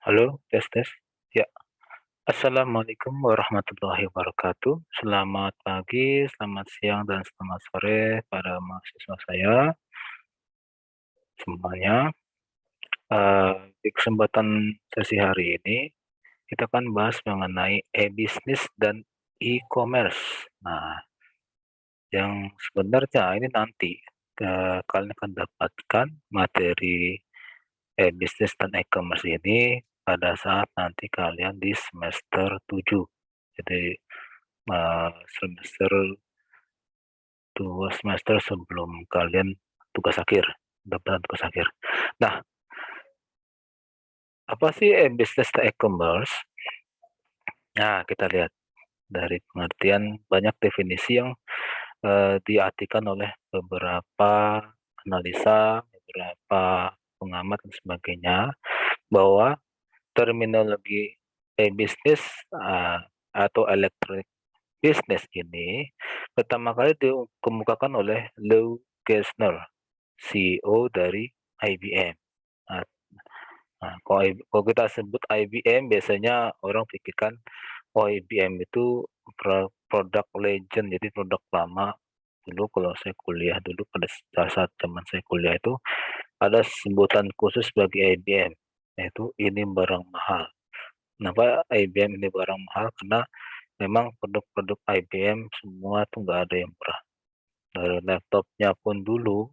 Halo, tes tes. Ya, assalamualaikum warahmatullahi wabarakatuh. Selamat pagi, selamat siang, dan selamat sore para mahasiswa saya semuanya. Di kesempatan sesi hari ini kita akan bahas mengenai e-bisnis dan e-commerce. Nah, yang sebenarnya ini nanti kalian akan dapatkan materi e-bisnis dan e-commerce ini pada saat nanti kalian di semester 7. Jadi semester 2 semester sebelum kalian tugas akhir, pendaftaran tugas akhir. Nah, apa sih e-business dan e-commerce? Nah, kita lihat dari pengertian banyak definisi yang diartikan oleh beberapa analisa, beberapa pengamat dan sebagainya, bahwa terminologi e-business atau electronic business ini pertama kali dikemukakan oleh Lou Gerstner, CEO dari IBM. Nah, kalau kita sebut IBM biasanya orang pikirkan, oh IBM itu produk legend, jadi produk lama. Dulu kalau saya kuliah dulu pada saat zaman saya kuliah itu ada sebutan khusus bagi IBM, yaitu ini barang mahal. Kenapa IBM ini barang mahal? Karena memang produk-produk IBM semua tuh nggak ada yang murah. Dari laptopnya pun dulu,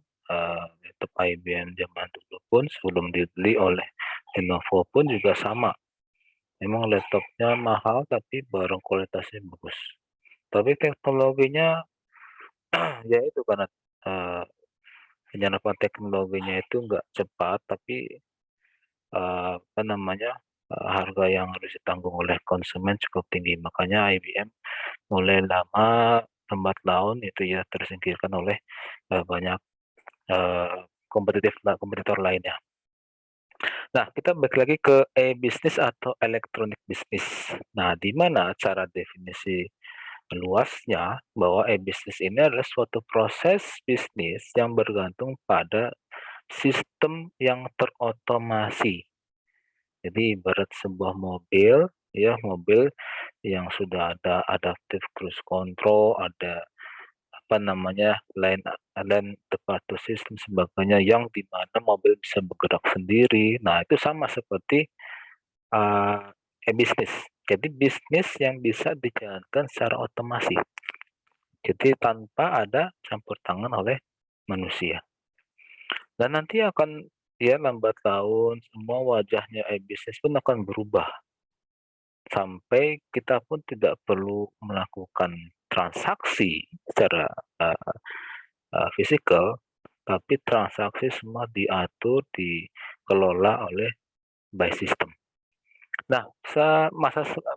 laptop IBM zaman dulu pun sebelum dibeli oleh Lenovo pun juga sama. Memang laptopnya mahal tapi barang kualitasnya bagus. Tapi teknologinya ya itu karena penyerapan teknologinya itu nggak cepat, tapi apa namanya, harga yang harus ditanggung oleh konsumen cukup tinggi. Makanya IBM mulai lama lambat laun itu ya tersingkirkan oleh banyak kompetitor lainnya. Nah, kita balik lagi ke e-bisnis atau electronic business. Nah, di mana cara definisi luasnya bahwa e-bisnis ini adalah suatu proses bisnis yang bergantung pada sistem yang terotomasi. Jadi ibarat sebuah mobil, ya mobil yang sudah ada adaptive cruise control, ada apa namanya lane departure system sebagainya yang di mana mobil bisa bergerak sendiri. Nah, itu sama seperti e-bisnis. Jadi bisnis yang bisa dijalankan secara otomasi. Jadi tanpa ada campur tangan oleh manusia. Dan nanti akan ya lambat laun semua wajahnya e-bisnis pun akan berubah sampai kita pun tidak perlu melakukan transaksi secara fisikal, tapi transaksi semua diatur, dikelola oleh by system. Nah,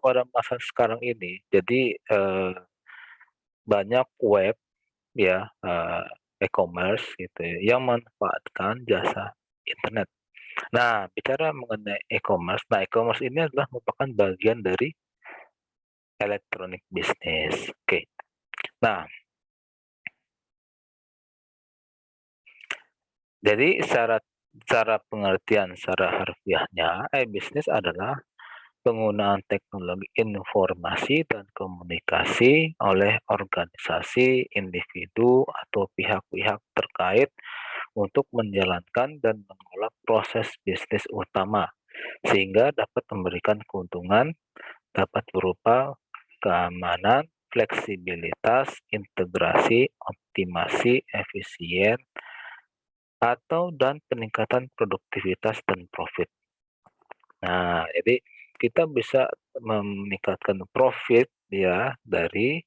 pada masa sekarang ini, jadi banyak web ya, e-commerce gitu ya, yang memanfaatkan jasa internet. Nah, bicara mengenai e-commerce, nah e-commerce ini adalah merupakan bagian dari electronic business. Oke. Nah, jadi secara pengertian secara harfiahnya, e-bisnis adalah penggunaan teknologi informasi dan komunikasi oleh organisasi, individu, atau pihak-pihak terkait untuk menjalankan dan mengelola proses bisnis utama, sehingga dapat memberikan keuntungan, dapat berupa keamanan, fleksibilitas, integrasi, optimasi, efisien, atau dan peningkatan produktivitas dan profit. Nah, jadi kita bisa meningkatkan profit ya dari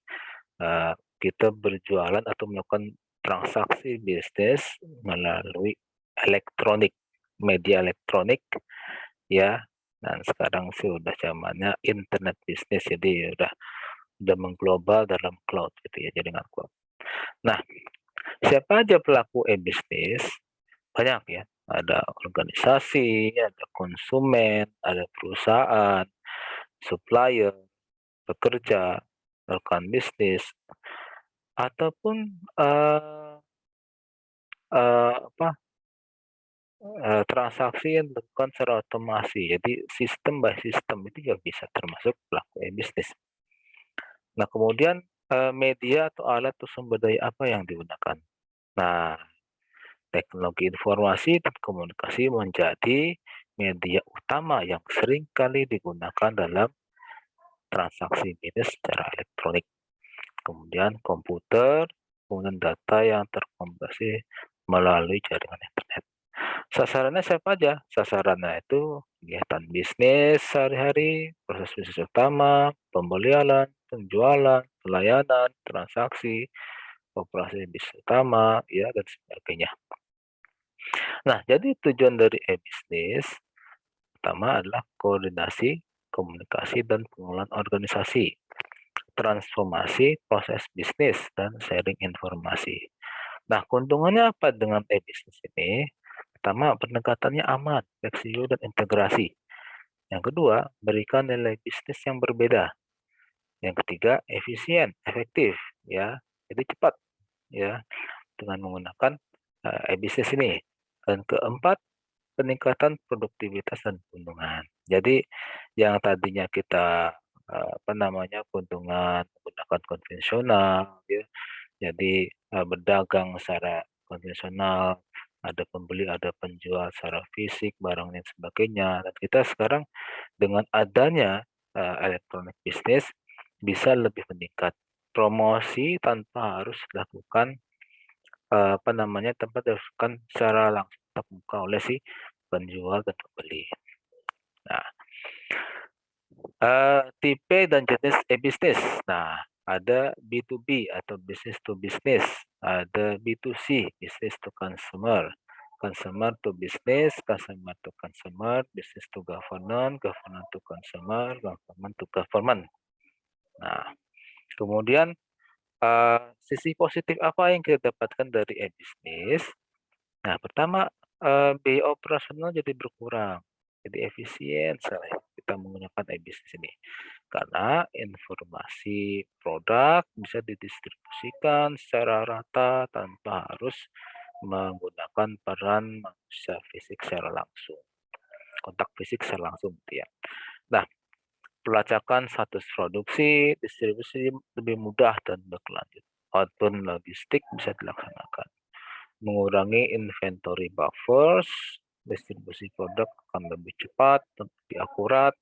kita berjualan atau melakukan transaksi bisnis melalui elektronik, media elektronik ya. Dan sekarang sih udah zamannya internet bisnis, jadi udah mengglobal dalam cloud gitu ya, jaringan cloud. Nah, siapa aja pelaku e-bisnis? Banyak ya, ada organisasi, ada konsumen, ada perusahaan, supplier, pekerja, rekan bisnis, ataupun apa transaksi yang dilakukan secara otomasi. Jadi sistem by sistem itu juga bisa termasuk pelaku e-bisnis. Nah, kemudian, media atau alat atau sumber daya apa yang digunakan? Nah, teknologi informasi dan komunikasi menjadi media utama yang sering kali digunakan dalam transaksi bisnis secara elektronik. Kemudian komputer, kemudian data yang terkomunikasi melalui jaringan internet. Sasarannya siapa aja? Sasarannya itu kegiatan bisnis sehari-hari, proses bisnis utama, pembelian, penjualan, pelayanan, transaksi, operasi bisnis utama, ya, dan sebagainya. Nah, jadi tujuan dari e-bisnis pertama adalah koordinasi, komunikasi, dan pengelolaan organisasi, transformasi proses bisnis, dan sharing informasi. Nah, keuntungannya apa dengan e-bisnis ini? Pertama, pendekatannya aman, fleksibel, dan integrasi. Yang kedua, berikan nilai bisnis yang berbeda. Yang ketiga, efisien, efektif, ya. Jadi cepat, ya, dengan menggunakan e-bisnis ini. Dan keempat, peningkatan produktivitas dan keuntungan. Jadi yang tadinya kita keuntungan menggunakan konvensional, ya, jadi berdagang secara konvensional, ada pembeli, ada penjual secara fisik, barang dan sebagainya. Dan kita sekarang dengan adanya electronic business bisa lebih meningkat. Promosi tanpa harus dilakukan tanpa dilakukan secara langsung tatap muka oleh si penjual dan pembeli. Nah, tipe dan jenis e-bisnis. Nah, ada B2B atau business to business, ada B2C, business to consumer, consumer to business, customer to consumer, business to government, government to consumer, government to government. Nah, kemudian sisi positif apa yang kita dapatkan dari e-bisnis? Nah, pertama, biaya operasional jadi berkurang, jadi efisien sekali kita menggunakan e-bisnis ini. Karena informasi produk bisa didistribusikan secara rata tanpa harus menggunakan peran manusia fisik secara langsung, kontak fisik secara langsung gitu ya. Nah, pelacakan status produksi, distribusi lebih mudah dan berkelanjut. Outbound logistik bisa dilaksanakan. Mengurangi inventory buffers, distribusi produk akan lebih cepat, lebih akurat,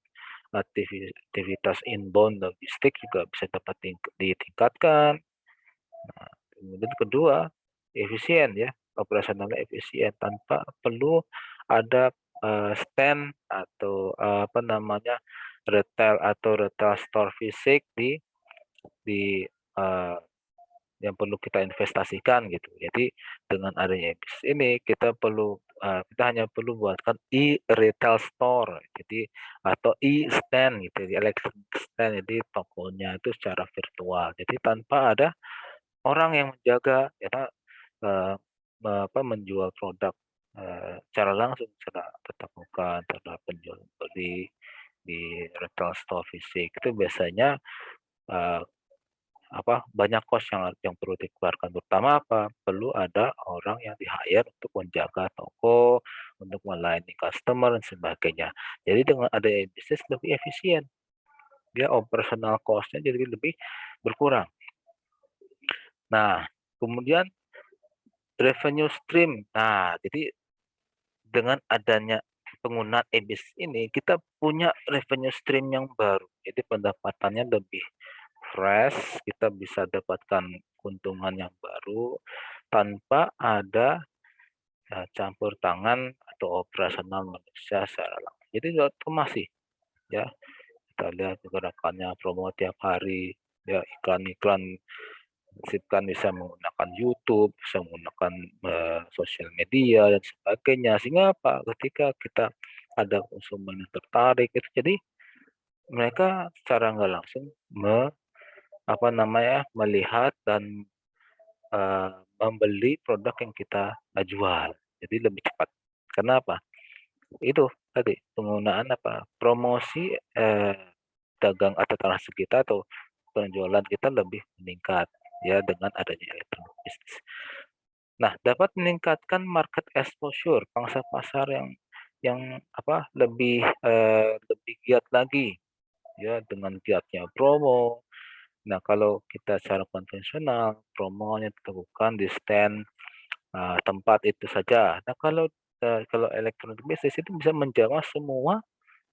aktivitas inbound logistik juga bisa dapat ditingkatkan. Nah, kemudian kedua, efisien ya, operasionalnya efisien tanpa perlu ada stand atau retail store fisik di uh, yang perlu kita investasikan gitu. Jadi dengan adanya bisnis ini kita hanya perlu buatkan e-retail store, jadi atau e-stand gitu, electronic stand, jadi tokonya itu secara virtual. Jadi tanpa ada orang yang menjaga, kita eh, menjual produk secara langsung, secara tatap muka antara penjual beli di retail store fisik itu biasanya eh, banyak kos yang perlu dikeluarkan, terutama perlu ada orang yang di-hire untuk menjaga toko, untuk melayani customer dan sebagainya. Jadi dengan adanya bisnis lebih efisien, dia operational cost-nya jadi lebih berkurang. Nah, kemudian revenue stream. Nah, jadi dengan adanya penggunaan e-bisnis ini, kita punya revenue stream yang baru. Jadi pendapatannya lebih fresh, kita bisa dapatkan keuntungan yang baru tanpa ada campur tangan atau operasional manusia secara langsung. Jadi otomasi ya, kita lihat gerakannya promo tiap hari, ya iklan-iklan bisa menggunakan YouTube, bisa menggunakan sosial media dan sebagainya. Sehingga apa? Ketika kita ada konsumen yang tertarik itu, jadi mereka secara nggak langsung melihat dan membeli produk yang kita jual. Jadi lebih cepat. Kenapa? Itu tadi penggunaan promosi dagang atau transaksi kita atau penjualan kita lebih meningkat ya dengan adanya elektronik bisnis. Nah, dapat meningkatkan market exposure, pangsa pasar yang lebih giat lagi, ya, dengan giatnya promo. Nah, kalau kita secara konvensional, promonya dilakukan di stand, tempat itu saja. Nah, kalau elektronik bisnis itu bisa menjamah semua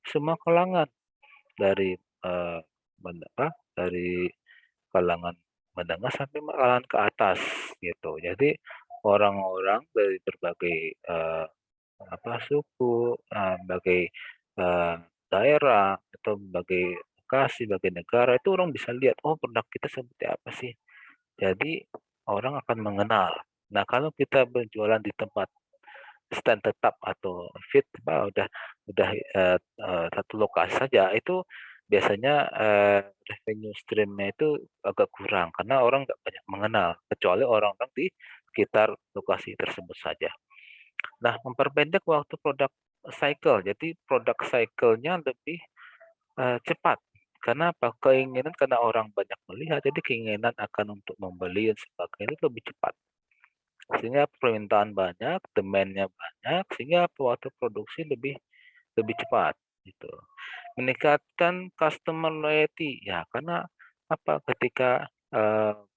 semua kalangan dari, eee, dari kalangan menengah sampai kalangan ke atas, gitu. Jadi orang-orang dari berbagai, suku, berbagai, eee, daerah atau berbagai lokasi, berbagai negara itu orang bisa lihat, "Oh, produk kita seperti apa sih?" Jadi orang akan mengenal. Nah, kalau kita berjualan di tempat stand tetap atau udah, satu lokasi saja, itu biasanya, revenue stream-nya itu agak kurang karena orang nggak banyak mengenal, kecuali orang-orang di sekitar lokasi tersebut saja. Nah, memperpendek waktu produk cycle, jadi produk cycle-nya lebih, cepat. Karena apa? Karena orang banyak melihat, jadi keinginan akan untuk membeli dan sebagainya itu lebih cepat. Sehingga permintaan banyak, demand-nya banyak, sehingga waktu produksi lebih lebih cepat, gitu. Meningkatkan customer loyalty, ya karena apa, ketika,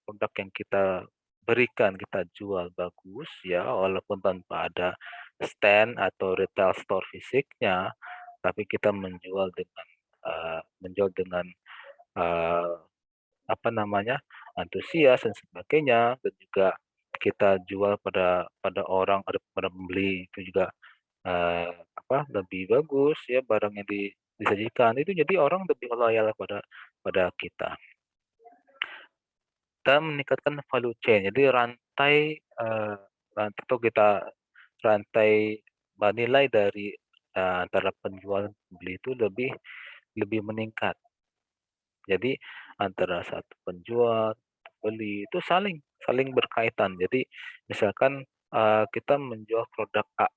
produk yang kita berikan, kita jual bagus ya, walaupun tanpa ada stand atau retail store fisiknya, tapi kita menjual dengan, eee, antusias dan sebagainya, dan juga kita jual pada orang, pada pembeli itu juga, lebih bagus ya barang yang disajikan, itu jadi orang lebih loyal pada kita. Dan meningkatkan value chain, jadi rantai, rantai atau kita rantai, nilai dari, antara penjual dan pembeli itu lebih lebih meningkat. Jadi antara satu penjual, pembeli itu saling saling berkaitan. Jadi misalkan, kita menjual produk A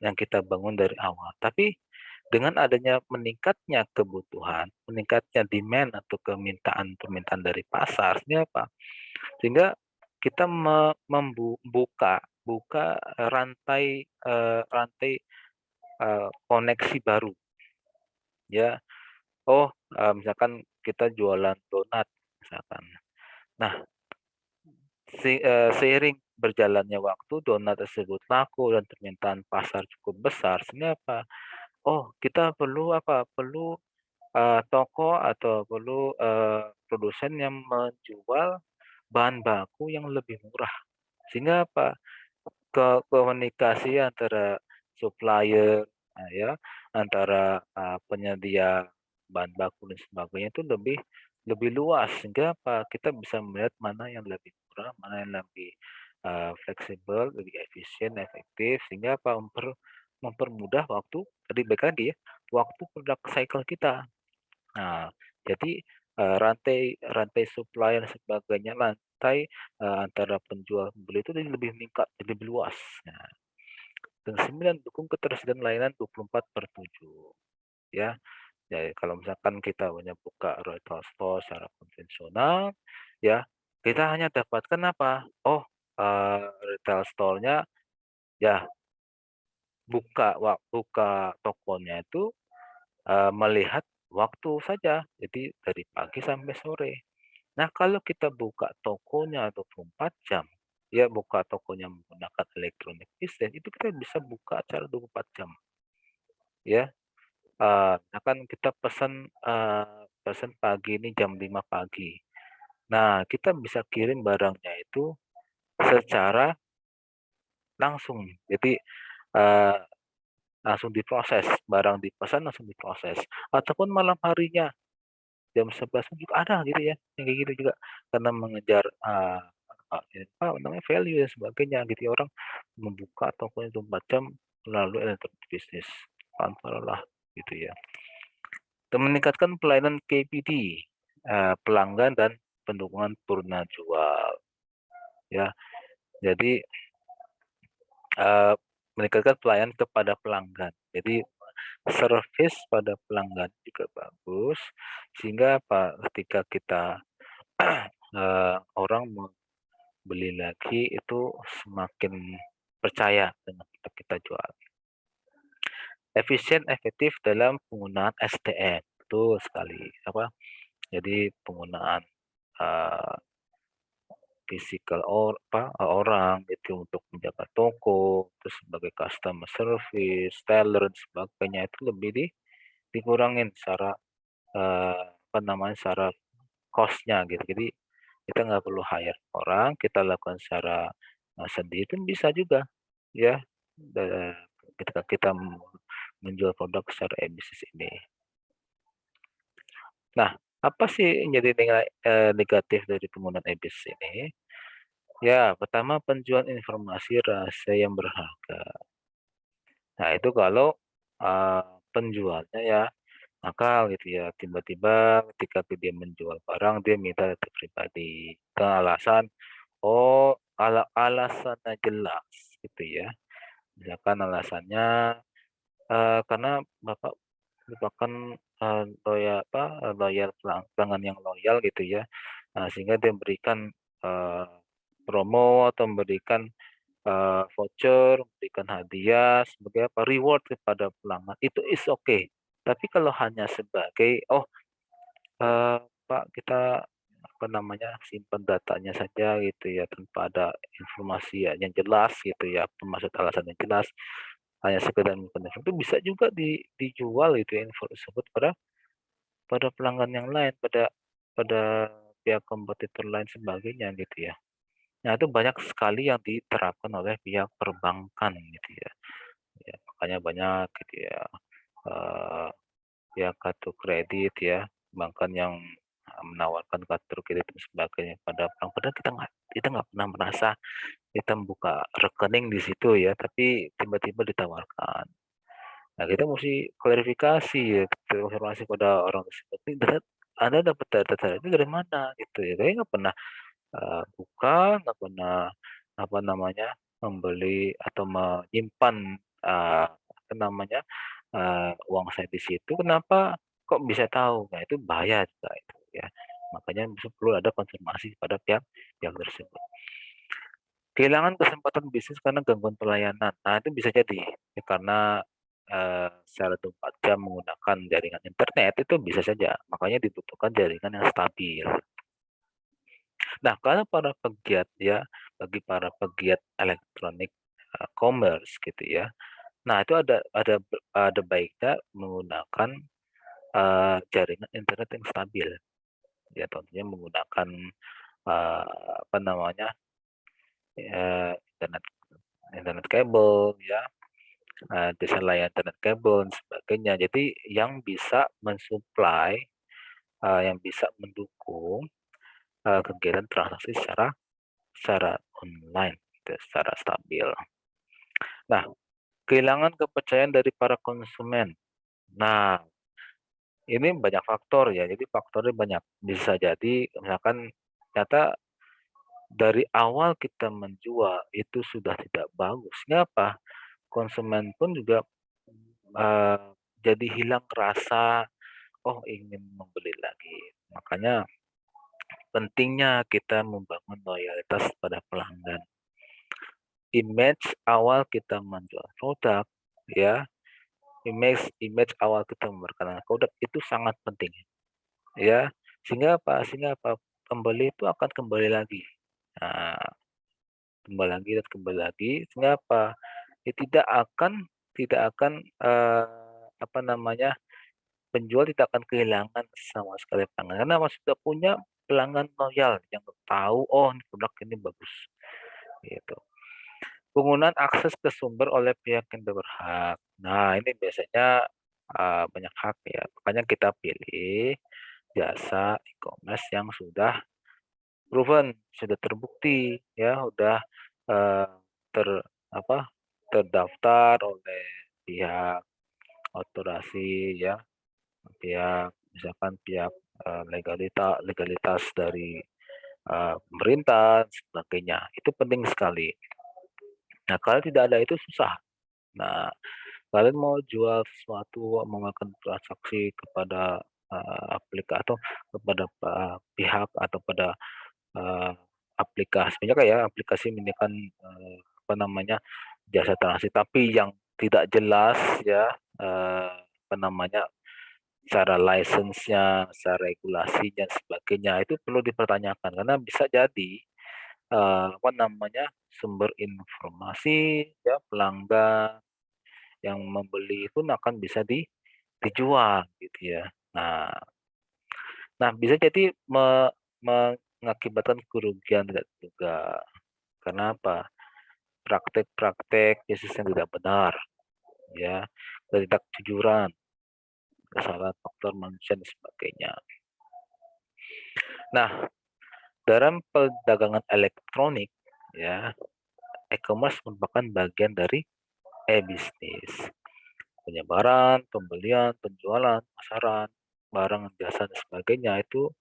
yang kita bangun dari awal, tapi dengan adanya meningkatnya kebutuhan, meningkatnya demand atau permintaan dari pasar, ini apa? Sehingga kita buka rantai, koneksi baru, ya. Oh, misalkan kita jualan donat misalkan. Nah, seiring berjalannya waktu donat tersebut laku dan permintaan pasar cukup besar, sehingga apa? Oh, kita perlu, toko atau perlu, produsen yang menjual bahan baku yang lebih murah. Sehingga apa? Komunikasi antara supplier, ya, antara, penyedia bahan baku dan sebagainya itu lebih lebih luas, sehingga apa? Kita bisa melihat mana yang lebih murah, mana yang lebih, fleksibel, lebih efisien, efektif, sehingga apa? Mempermudah waktu tadi balik lagi ya, waktu product cycle kita. Nah, jadi, rantai rantai supply dan sebagainya, antara penjual pembeli itu jadi lebih meningkat, jadi lebih luas. Nah, dan 9, dukung ketersediaan layanan 24/7, ya. Jadi kalau misalkan kita hanya buka retail store secara konvensional, ya, kita hanya dapatkan apa, oh, retail store-nya ya buka tokonya itu, melihat waktu saja, jadi dari pagi sampai sore. Nah, kalau kita buka tokonya 24 jam, ya buka tokonya menggunakan elektronik bisnis, itu kita bisa buka acara 24 jam, ya. Misalkan kita pesan pagi ini jam 5 pagi. Nah, kita bisa kirim barangnya itu secara langsung. Jadi, eee, langsung diproses, barang dipesan langsung diproses. Ataupun malam harinya jam 11 pun juga ada gitu ya, yang kayak gitu juga. Karena mengejar, value dan sebagainya gitu ya, orang membuka tokonya 24 jam melalui elektronik bisnis, tanpa lelah gitu ya. Dan meningkatkan pelayanan KPD, pelanggan dan pendukungan purna jual, ya. Jadi, eee, meningkatkan pelayanan kepada pelanggan. Jadi service pada pelanggan juga bagus, sehingga apa, ketika kita, orang beli lagi itu semakin percaya dengan produk kita jual. Efisien, efektif dalam penggunaan SDM, betul sekali, jadi penggunaan, eee, orang gitu untuk menjaga toko, terus sebagai customer service, teller, dan sebagainya itu lebih dikurangin secara, secara cost-nya gitu. Jadi kita nggak perlu hire orang, kita lakukan secara, sendiri pun bisa juga ya, ketika kita menjual produk secara e-bisnis ini. Nah, apa sih yang jadi nilai, negatif dari penggunaan e-bisnis ini? Ya, pertama penjualan informasi rahasia yang berharga. Nah, itu kalau, eee, penjualnya ya nakal gitu ya, tiba-tiba ketika dia menjual barang dia minta data pribadi dengan alasan, oh, alasannya jelas gitu ya. Misalkan alasannya, karena Bapak merupakan, loyal pelanggan yang loyal gitu ya, sehingga dia memberikan, eee, promo atau memberikan, voucher, memberikan hadiah sebagai apa, reward kepada pelanggan, itu is okay. Tapi kalau hanya sebagai, "Oh, Pak, kita, simpan datanya saja," gitu ya, tanpa ada informasi ya yang jelas gitu ya, maksud alasan yang jelas, hanya sekedar menyimpan info, itu bisa juga dijual itu ya info tersebut pada pada pelanggan yang lain, pada pihak kompetitor lain sebagainya gitu ya. Nah, itu banyak sekali yang diterapkan oleh pihak perbankan gitu ya. Ya, makanya banyak gitu ya, eee, pihak kartu kredit ya, perbankan yang, menawarkan kartu kredit dan sebagainya pada bank, padahal kita nggak pernah merasa kita membuka rekening di situ ya, tapi tiba-tiba ditawarkan. Nah, kita mesti klarifikasi ya, gitu, informasi pada orang tersebut, "Ini Anda dapat data-data itu dari mana?" Gitu ya. Saya nggak pernah, buka, nggak pernah, membeli atau menyimpan, uang saya di situ, kenapa kok bisa tahu? Nah, itu bahaya juga itu ya. Makanya perlu ada konfirmasi kepada pihak pihak tersebut. Kehilangan kesempatan bisnis karena gangguan pelayanan. Nah, itu bisa jadi, ya karena, secara 24 jam menggunakan jaringan internet itu bisa saja, makanya dibutuhkan jaringan yang stabil. Nah, kalau bagi para pegiat elektronik, commerce gitu ya, nah itu ada baiknya menggunakan, jaringan internet yang stabil. Ya tentunya menggunakan, eee, apa namanya, internet internet kabel ya, desain layanan internet kabel dan sebagainya. Jadi yang bisa mensuplai, yang bisa mendukung, kegiatan transaksi secara secara online gitu, secara stabil. Nah, kehilangan kepercayaan dari para konsumen. Nah, ini banyak faktor ya, jadi faktornya banyak. Bisa jadi misalkan ternyata dari awal kita menjual itu sudah tidak bagus. Kenapa? Konsumen pun juga, eee, jadi hilang rasa, "Oh, ingin membeli lagi." Makanya pentingnya kita membangun loyalitas pada pelanggan. Image awal kita menjual produk ya, image image awal kita memperkenalkan produk itu sangat penting ya. Sehingga apa, pembeli itu akan kembali lagi. Nah, kembali lagi dan kembali lagi, sehingga apa, ya tidak akan, apa namanya, penjual tidak akan kehilangan sama sekali pelanggan, karena sudah punya pelanggan loyal yang tahu, "Oh, ini produk ini bagus," gitu. Penggunaan akses ke sumber oleh pihak yang berhak. Nah, ini biasanya, banyak hak ya, makanya kita pilih jasa e-commerce yang sudah proven, sudah terbukti ya, udah, eee, ter apa, terdaftar oleh pihak otorasi ya, pihak, legalitas dari, pemerintah sebagainya, itu penting sekali. Nah, kalau tidak ada itu susah. Nah, kalian mau jual sesuatu, mau melakukan transaksi kepada, kepada pihak atau pada, eee, aplikasi, misalnya kayak aplikasi menyediakan apa namanya jasa transaksi, tapi yang tidak jelas ya apa namanya cara license-nya, cara regulasi dan sebagainya itu perlu dipertanyakan karena bisa jadi apa namanya sumber informasi ya pelanggan yang membeli pun akan bisa dijual gitu ya. Nah, nah bisa jadi mengakibatkan kerugian tidak juga. Karena apa? Praktek-praktek bisnis yang tidak benar, ya, ketidakjujuran, kesalahan faktor manusia dan sebagainya. Nah, dalam perdagangan elektronik, ya, e-commerce merupakan bagian dari e-bisnis. Penyebaran, pembelian, penjualan, pasaran, barang, jasa, dan sebagainya itu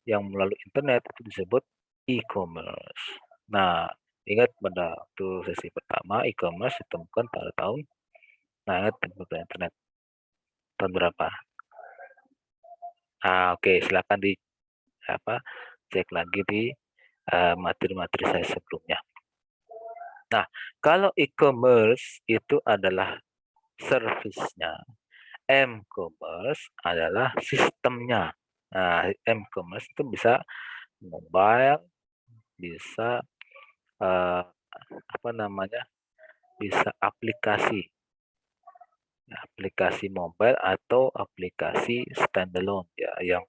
yang melalui internet itu disebut e-commerce. Nah, ingat pada waktu sesi pertama e-commerce ditemukan pada tahun, nah ingat internet tahun berapa? Oke, silakan di apa cek lagi di materi-materi saya sebelumnya. Nah, kalau e-commerce itu adalah servisnya, m-commerce adalah sistemnya. Nah, m-commerce itu bisa mobile, bisa apa namanya, bisa aplikasi, aplikasi mobile atau aplikasi standalone ya, yang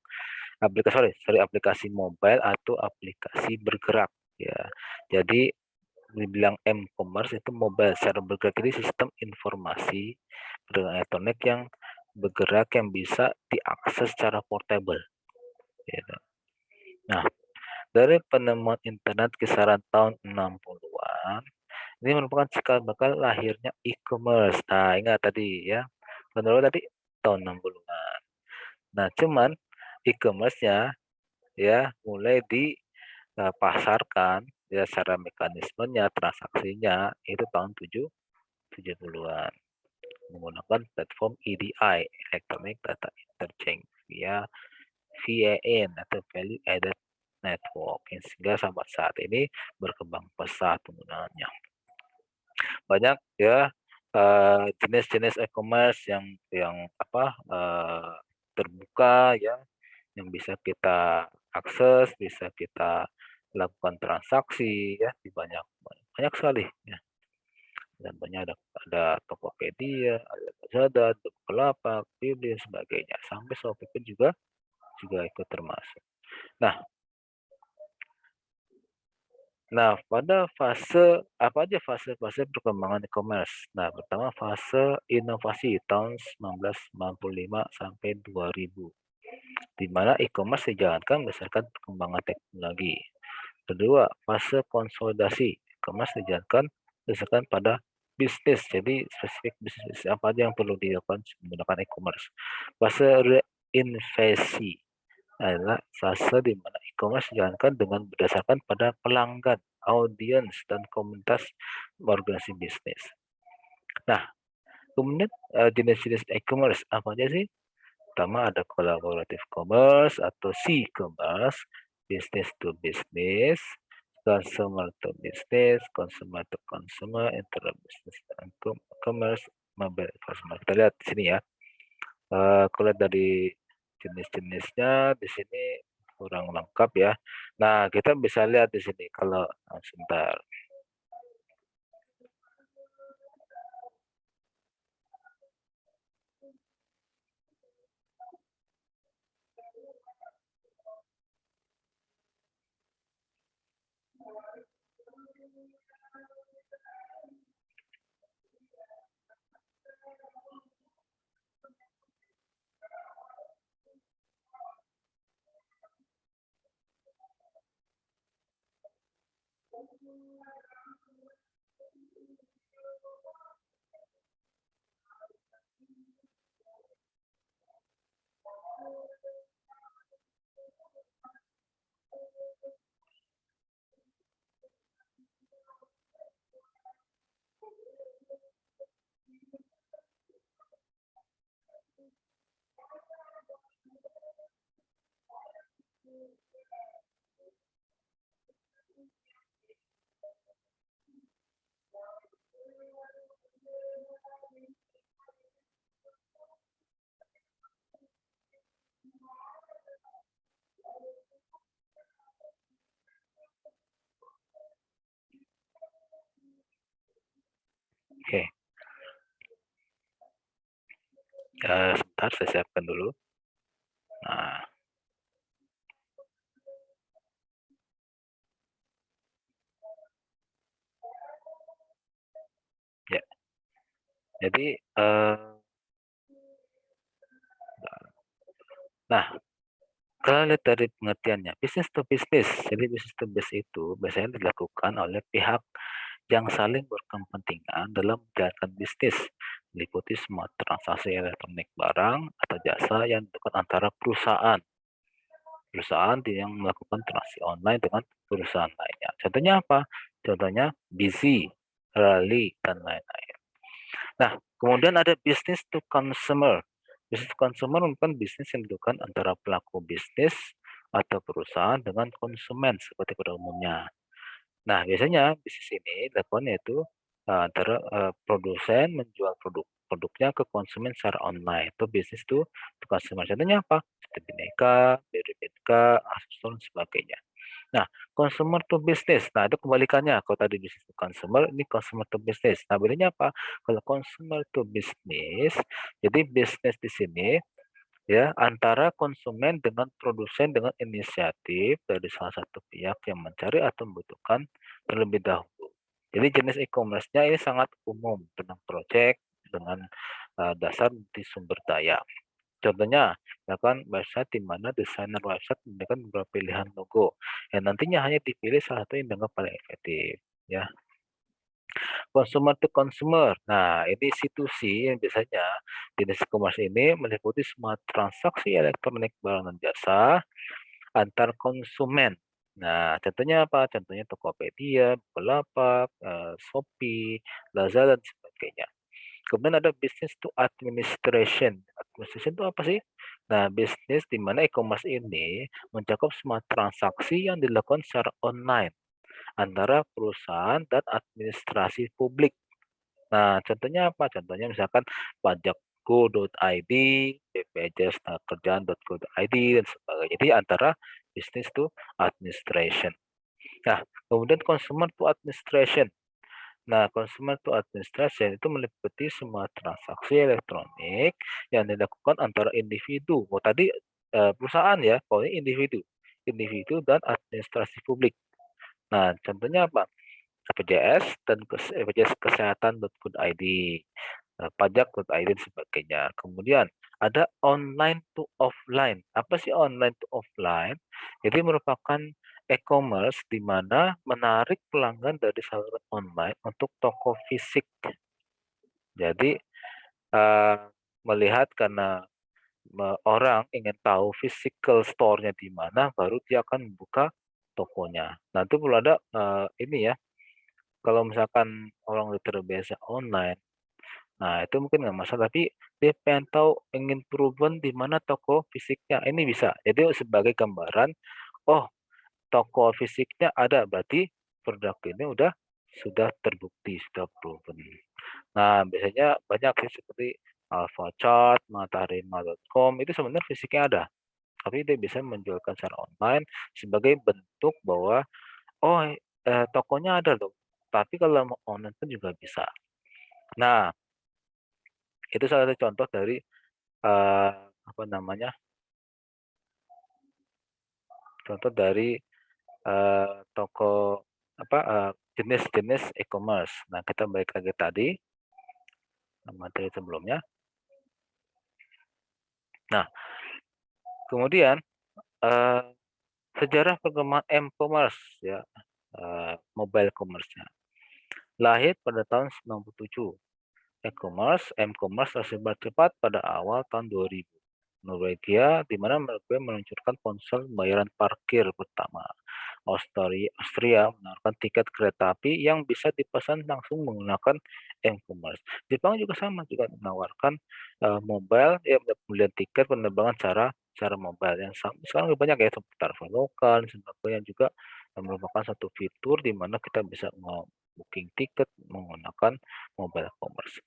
aplikasi mobile atau aplikasi bergerak ya. Jadi dibilang m-commerce itu mobile secara bergerak, jadi sistem informasi perdagangan elektronik yang bergerak yang bisa diakses secara portable. Gitu. Nah, dari penemuan internet kisaran tahun 60-an, ini merupakan cikal bakal lahirnya e-commerce. Nah, ingat tadi ya, tahun berapa tadi? Tahun 60-an. Nah, cuman e-commerce-nya ya mulai dipasarkan ya secara mekanismenya, transaksinya itu tahun 70-an menggunakan platform EDI, Electronic Data Interchange via VAN atau Value Added Network, yang sehingga sampai saat ini berkembang pesat penggunaannya. Banyak ya jenis-jenis e-commerce yang apa terbuka ya, yang bisa kita akses, bisa kita lakukan transaksi ya di banyak banyak sekali ya. Dan banyak ada Tokopedia, ada Lazada, Bukalapak, Blibli dan sebagainya. Sampai Shopee pun juga ikut termasuk. Nah, Nah, pada fase apa aja fase-fase perkembangan e-commerce? Nah, pertama fase inovasi tahun 1995 sampai 2000, di mana e-commerce dijalankan berdasarkan perkembangan teknologi. Kedua, fase konsolidasi. E-commerce dijalankan berdasarkan pada bisnis. Jadi spesifik bisnis apa aja yang perlu dilakukan menggunakan e-commerce. Fase reinvestasi adalah fase di mana e-commerce dijalankan dengan berdasarkan pada pelanggan, audiens, dan komunitas organisasi bisnis. Nah, kemudian jenis-jenis e-commerce apa aja sih? Pertama ada collaborative commerce atau C-commerce, business to business, consumer to business, consumer to consumer, inter-business and commerce, mobile customer. Kita lihat di sini ya. Kalau dari jenis-jenisnya di sini kurang lengkap ya. Nah, kita bisa lihat di sini kalau sebentar. Oke, sebentar saya siapkan dulu. Nah, ya. Jadi, nah, kalau lihat dari pengertiannya, business to business. Jadi business to business itu biasanya dilakukan oleh pihak yang saling berkepentingan dalam menjalankan bisnis, meliputi semua transaksi elektronik barang atau jasa yang dilakukan antara perusahaan yang melakukan transaksi online dengan perusahaan lainnya. Contohnya apa? Contohnya Busy, Rally, dan lain-lain. Nah, kemudian ada business to consumer. Business to consumer merupakan bisnis yang dilakukan antara pelaku bisnis atau perusahaan dengan konsumen seperti pada umumnya. Nah, biasanya bisnis ini dilakukan yaitu antara produsen menjual produknya ke konsumen secara online. Itu bisnis to consumer. Contohnya apa? Seperti Bineka, BRI, Asus, dan sebagainya. Nah, consumer to business. Nah, itu kebalikannya. Kalau tadi business to consumer, ini consumer to business. Nah, bedanya apa? Kalau consumer to business, jadi bisnis di sini ya antara konsumen dengan produsen dengan inisiatif dari salah satu pihak yang mencari atau membutuhkan terlebih dahulu. Jadi jenis e-commerce-nya ini sangat umum tentang proyek dengan dasar di sumber daya. Contohnya, ya kan website di mana desainer website memberikan beberapa pilihan logo yang nantinya hanya dipilih salah satu yang dianggap paling efektif. Ya, consumer to consumer. Nah, ini institusi yang biasanya jenis e-commerce ini meliputi semua transaksi elektronik barang dan jasa antar konsumen. Nah, contohnya apa? Contohnya Tokopedia, Bukalapak, Shopee, Lazada, dan sebagainya. Kemudian ada business to administration. Administration itu apa sih? Nah, bisnis di mana e-commerce ini mencakup semua transaksi yang dilakukan secara online antara perusahaan dan administrasi publik. Nah, contohnya apa? Contohnya misalkan pajakgo.id, bpjs.kerjaan.go.id, dan sebagainya. Jadi antara business to administration. Nah, kemudian consumer to administration. Nah, consumer to administration itu meliputi semua transaksi elektronik yang dilakukan antara individu. Oh, tadi perusahaan ya, kalau ini individu. Individu dan administrasi publik. Nah, contohnya apa? BPJS dan BPJS Kesehatan.go.id, pajak.id, dan sebagainya. Kemudian ada online to offline. Apa sih online to offline? Jadi merupakan e-commerce di mana menarik pelanggan dari saluran online untuk toko fisik. Jadi uh, melihat karena orang ingin tahu physical store-nya di mana, baru dia akan membuka tokonya. Nanti perlu ada ini ya. Kalau misalkan orang udah terbiasa online, nah itu mungkin nggak masalah. Tapi dia pengen tahu, ingin proven di mana toko fisiknya, ini bisa. Jadi sebagai gambaran, oh toko fisiknya ada, berarti produk ini sudah terbukti, sudah proven. Nah biasanya banyak sih seperti Alfachart, Matahari.com itu sebenarnya fisiknya ada, tapi dia bisa menjualkan secara online sebagai bentuk bahwa oh tokonya ada loh. Tapi kalau mau online pun juga bisa. Nah, itu salah satu contoh dari apa namanya? Contoh dari toko apa jenis-jenis e-commerce. Nah, kita balik lagi tadi materi sebelumnya. Nah, kemudian eh, sejarah perkembangan m-commerce ya, mobile commerce-nya. Lahir pada tahun 97. E-commerce, m-commerce tersebar cepat pada awal tahun 2000. Norwegia, di mana Norwegia meluncurkan ponsel pembayaran parkir pertama. Austria menawarkan tiket kereta api yang bisa dipesan langsung menggunakan e-commerce. Jepang juga sama, juga menawarkan mobile, ya pembelian tiket penerbangan cara mobile yang sekarang lebih banyak ya, seperti Traveloka dan sebagainya juga merupakan satu fitur di mana kita bisa booking tiket menggunakan mobile commerce.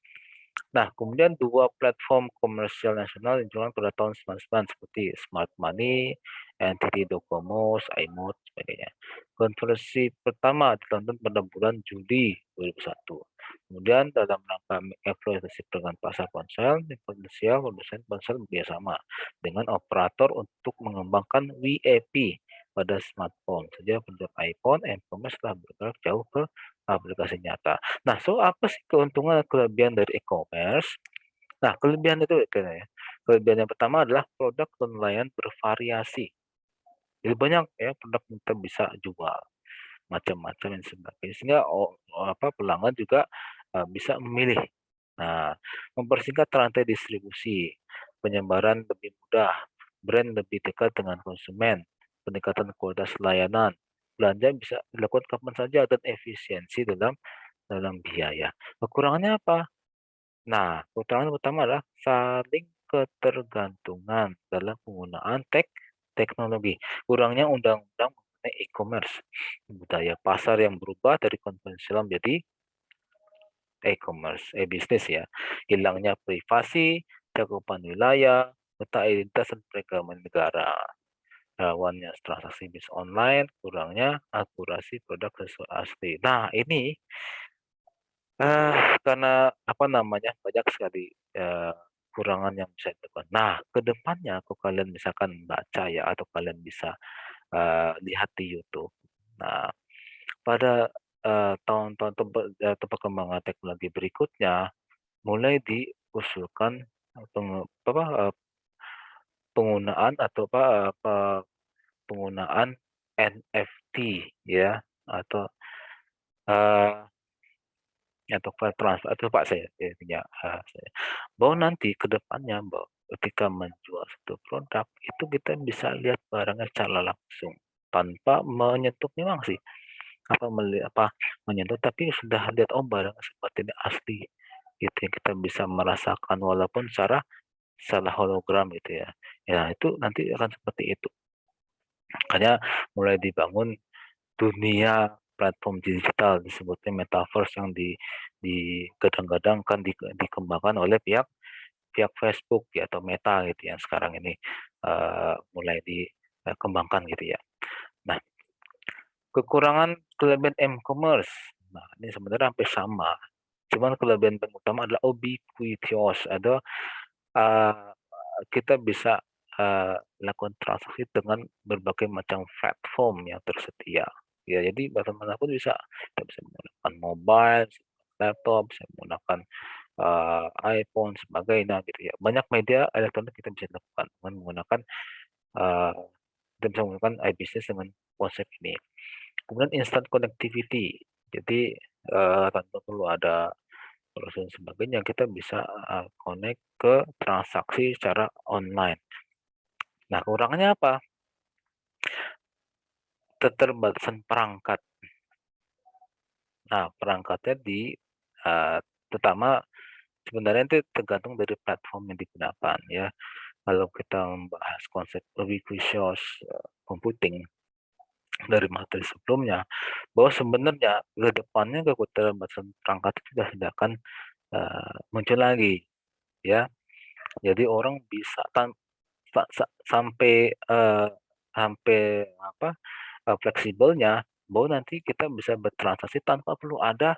Nah, kemudian dua platform komersial nasional diluncurkan pada tahun 99 seperti Smart Money, NTT Docomo, iMode, sebagainya. Konversi pertama ditonton pada bulan Juli 2001. Kemudian dalam rangka mengeksploitasi perkembangan pasar ponsel, potensial produsen ponsel bekerjasama dengan operator untuk mengembangkan WAP pada smartphone. Sejak produk iPhone, e-commerce telah bergerak jauh ke aplikasi nyata. Nah, so apa sih keuntungan dan kelebihan dari e-commerce? Nah, kelebihan itu ya. Kelebihan yang pertama adalah produk dan layanan bervariasi. Jadi banyak ya produk yang kita bisa jual macam-macam dan sebagainya. Sehingga pelanggan juga bisa memilih. Nah, mempersingkat rantai distribusi, penyebaran lebih mudah, brand lebih dekat dengan konsumen, peningkatan kualitas layanan, belanja bisa dilakukan kapan saja dan efisiensi dalam dalam biaya. Kekurangannya apa? Nah, kekurangan utama adalah saling ketergantungan dalam penggunaan teknologi. Kurangnya undang-undang mengenai e-commerce, budaya pasar yang berubah dari konvensional menjadi e-commerce, e-bisnis ya. Hilangnya privasi, cakupan wilayah, peta identitas dan peragaman negara. Rawannya transaksi bisnis online, kurangnya akurasi produk sesuai asli. Nah, ini karena apa namanya, banyak sekali, kurangan yang bisa dilakukan. Nah, ke depannya kalau kalian misalkan baca ya atau kalian bisa, lihat di YouTube. Nah, pada, tahun-tahun atau perkembangan teknologi berikutnya, mulai diusulkan, penggunaan atau penggunaan NFT ya, atau, eee atau file transfer atau Pak saya intinya, saya. Bahwa nanti ke depannya bahwa ketika menjual satu produk, itu kita bisa lihat barangnya secara langsung, tanpa menyentuh memang sih, menyentuh tapi sudah lihat, oh barang seperti ini asli, gitu ya. Kita bisa merasakan walaupun secara salah hologram gitu ya. Ya itu nanti akan seperti itu. Makanya mulai dibangun dunia platform digital disebutnya metaverse yang digadang-gadangkan dikembangkan oleh pihak pihak Facebook ya atau Meta gitu yang sekarang ini mulai dikembangkan gitu ya. Nah, kelebihan e-commerce. Nah, ini sebenarnya hampir sama. Cuman kelebihan yang utama adalah ubiquitous. Uh, kita bisa lakukan transaksi dengan berbagai macam platform yang tersedia. Ya, jadi bagaimanapun bisa. Kita bisa menggunakan mobile, laptop, bisa menggunakan iPhone, sebagainya gitu ya. Banyak media elektronik kita bisa lakukan dengan menggunakan uh, kita bisa menggunakan iBusiness dengan konsep ini. Kemudian instant connectivity. Jadi tanpa perlu ada proses dan sebagainya, kita bisa connect ke transaksi secara online. Nah, kekurangannya apa? Keterbatasan perangkat. Nah, perangkatnya terutama sebenarnya itu tergantung dari platform yang digunakan ya. Kalau kita membahas konsep ubiquitous computing dari materi sebelumnya, bahwa sebenarnya ke depannya keterbatasan perangkat itu sudah akan muncul lagi ya. Jadi orang bisa sampai sampai apa fleksibelnya bahwa nanti kita bisa bertransaksi tanpa perlu ada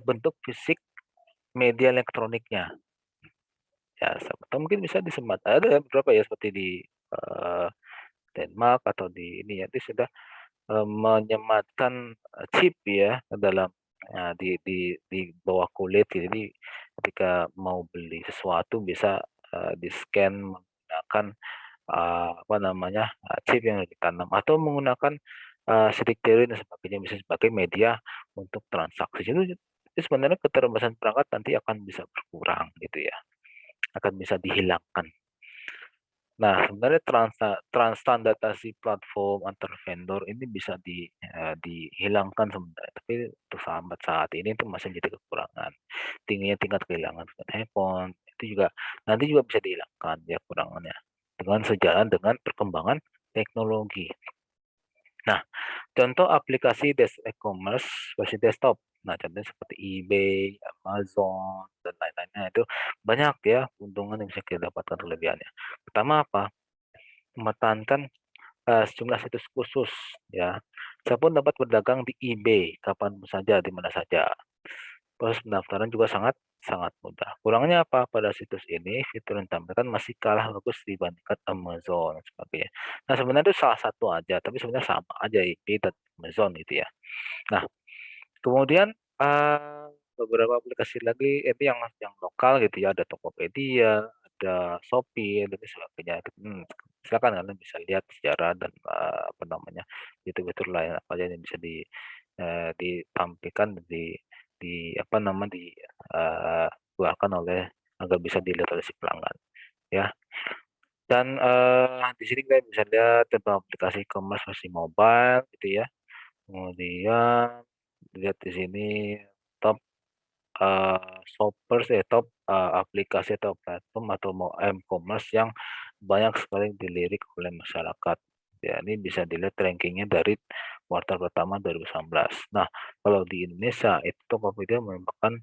bentuk fisik media elektroniknya. Ya, atau mungkin bisa disemat. Ada beberapa ya seperti di Denmark atau di ini ya, dia sudah menyematkan chip ya ke dalam di bawah kulit. Jadi ketika mau beli sesuatu bisa di-scan menggunakan apa namanya, chip yang ditanam atau menggunakan sidik jari dan sebagainya bisa sebagai media untuk transaksi. Itu sebenarnya keterbatasan perangkat nanti akan bisa berkurang gitu ya, akan bisa dihilangkan. Nah, sebenarnya transstandardasi platform antar vendor ini bisa dihilangkan sebenarnya, tapi untuk sampai saat ini itu masih menjadi kekurangan. Tingginya tingkat kehilangan handphone itu juga nanti juga bisa dihilangkan ya kekurangannya dengan sejalan dengan perkembangan teknologi. Nah, contoh aplikasi e-commerce versi desktop. Nah, contohnya seperti eBay, Amazon, dan lain-lainnya itu banyak ya keuntungan yang bisa kita dapatkan kelebihannya. Pertama apa? Mempertahankan sejumlah situs khusus ya. Saya pun dapat berdagang di eBay kapan saja, di mana saja. Proses pendaftaran juga sangat sangat mudah. Kurangnya apa? Pada situs ini, fitur yang ditampilkan masih kalah bagus dibandingkan Amazon dan sebagainya. Nah, sebenarnya itu salah satu aja, tapi sebenarnya sama aja eBay dan Amazon gitu ya. Nah, kemudian, beberapa aplikasi lagi ini yang lokal gitu ya, ada Tokopedia, ada Shopee, dan lain sebagainya. Silakan kalian bisa lihat sejarah dan, apa namanya, fitur-fitur lain apa aja yang bisa ditampilkan di apa nama, keluarkan oleh agar bisa dilihat oleh si pelanggan, ya. Dan, di sini kita bisa lihat tentang aplikasi e-commerce versi mobile gitu ya. Kemudian lihat di sini top, shoppers top, aplikasi atau platform atau m-commerce yang banyak sekali dilirik oleh masyarakat. Ya, ini bisa dilihat rankingnya dari kuartal pertama 2019. Nah, kalau di Indonesia itu Tokopedia merupakan,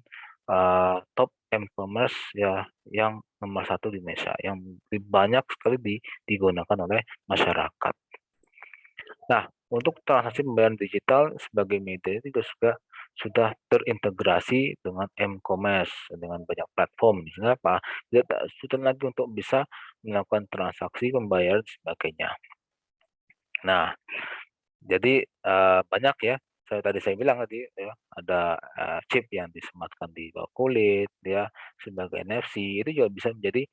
top m-commerce ya yang nomor satu di Indonesia, yang banyak sekali digunakan oleh masyarakat. Nah, untuk transaksi pembayaran digital sebagai media itu juga sudah terintegrasi dengan m-commerce, dengan banyak platform. Misalnya apa? Kita tak sulit lagi untuk bisa melakukan transaksi pembayaran sebagainya. Nah, jadi, banyak ya, saya bilang tadi ya, ada, chip yang disematkan di bawah kulit ya, sebagai NFC, itu juga bisa menjadi,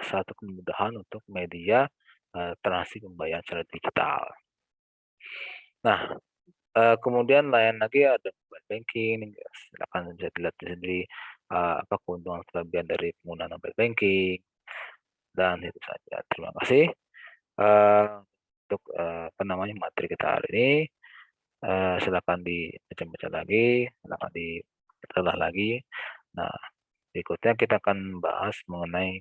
satu kemudahan untuk media, transaksi pembayaran secara digital. Nah, kemudian lain lagi ada mobile banking, ya silakan bisa dilihat sendiri, apa keuntungan kelebihan dari penggunaan mobile banking, dan itu saja. Terima kasih, untuk, apa namanya, materi kita hari ini. Silakan dibaca-baca lagi, silakan ditelah lagi. Nah, berikutnya kita akan bahas mengenai,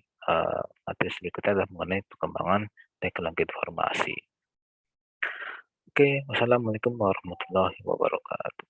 materi berikutnya adalah mengenai perkembangan teknologi informasi. Oke, wassalamualaikum warahmatullahi wabarakatuh.